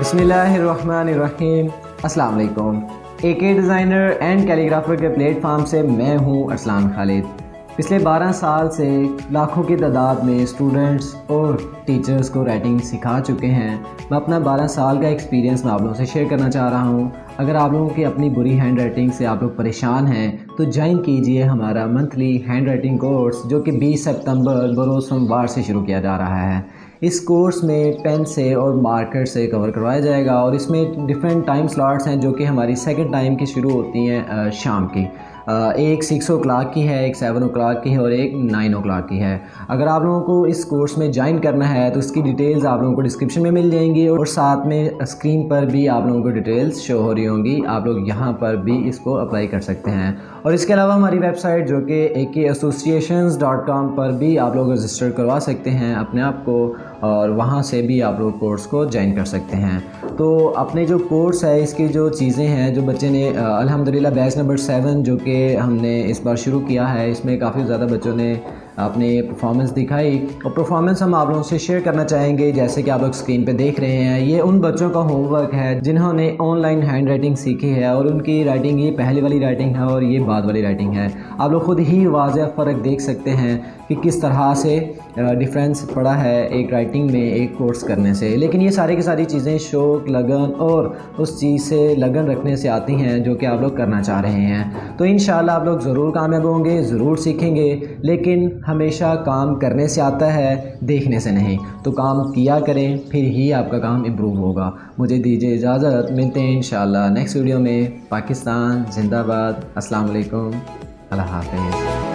बिस्मिल्लाहिर्रहमानिर्रहीम। अस्सलाम वालेकुम। AK डिज़ाइनर एंड कैलीग्राफर के प्लेटफार्म से मैं हूं अरसलान खालिद। पिछले 12 साल से लाखों की तादाद में स्टूडेंट्स और टीचर्स को राइटिंग सिखा चुके हैं। मैं अपना 12 साल का एक्सपीरियंस मैं आप लोगों से शेयर करना चाह रहा हूं। अगर आप लोगों की अपनी बुरी हैंड राइटिंग से आप लोग परेशान हैं तो ज्वाइन कीजिए हमारा मंथली हैंड राइटिंग कोर्स, जो कि 20 सितंबर बरोज़ सोमवार से शुरू किया जा रहा है। इस कोर्स में पेन से और मार्कर से कवर करवाया जाएगा और इसमें डिफरेंट टाइम स्लॉट्स हैं जो कि हमारी सेकंड टाइम की शुरू होती हैं शाम की। एक 6 o'clock की है, एक 7 o'clock की है और एक 9 o'clock की है। अगर आप लोगों को इस कोर्स में ज्वाइन करना है तो इसकी डिटेल्स आप लोगों को डिस्क्रिप्शन में मिल जाएंगी और साथ में स्क्रीन पर भी आप लोगों को डिटेल्स शो हो रही होंगी। आप लोग यहाँ पर भी इसको अप्लाई कर सकते हैं। और इसके अलावा हमारी वेबसाइट जो कि akassociations.com पर भी आप लोग रजिस्टर करवा सकते हैं अपने आप को, और वहाँ से भी आप लोग कोर्स को ज्वाइन कर सकते हैं। तो अपने जो कोर्स है इसकी जो चीज़ें हैं जो बच्चे ने अल्हम्दुलिल्लाह बैच नंबर 7 जो कि हमने इस बार शुरू किया है, इसमें काफ़ी ज़्यादा बच्चों ने अपनी परफॉर्मेंस दिखाई और परफॉर्मेंस हम आप लोगों से शेयर करना चाहेंगे। जैसे कि आप लोग स्क्रीन पे देख रहे हैं, ये उन बच्चों का होमवर्क है जिन्होंने ऑनलाइन हैंड राइटिंग सीखी है और उनकी राइटिंग ये पहले वाली राइटिंग है और ये बाद वाली राइटिंग है। आप लोग खुद ही वाज़ेह फ़र्क देख सकते हैं कि किस तरह से डिफरेंस पड़ा है एक राइटिंग में एक कोर्स करने से। लेकिन ये सारी की सारी चीज़ें शौक़, लगन और उस चीज़ से लगन रखने से आती हैं जो कि आप लोग करना चाह रहे हैं। तो इंशाल्लाह आप लोग ज़रूर कामयाब होंगे, ज़रूर सीखेंगे। लेकिन हमेशा काम करने से आता है, देखने से नहीं। तो काम किया करें, फिर ही आपका काम इम्प्रूव होगा। मुझे दीजिए इजाज़त, मिलते हैं इंशाल्लाह नेक्स्ट वीडियो में। पाकिस्तान जिंदाबाद। अस्सलाम वालेकुम, अल्लाह हाफ़िज़।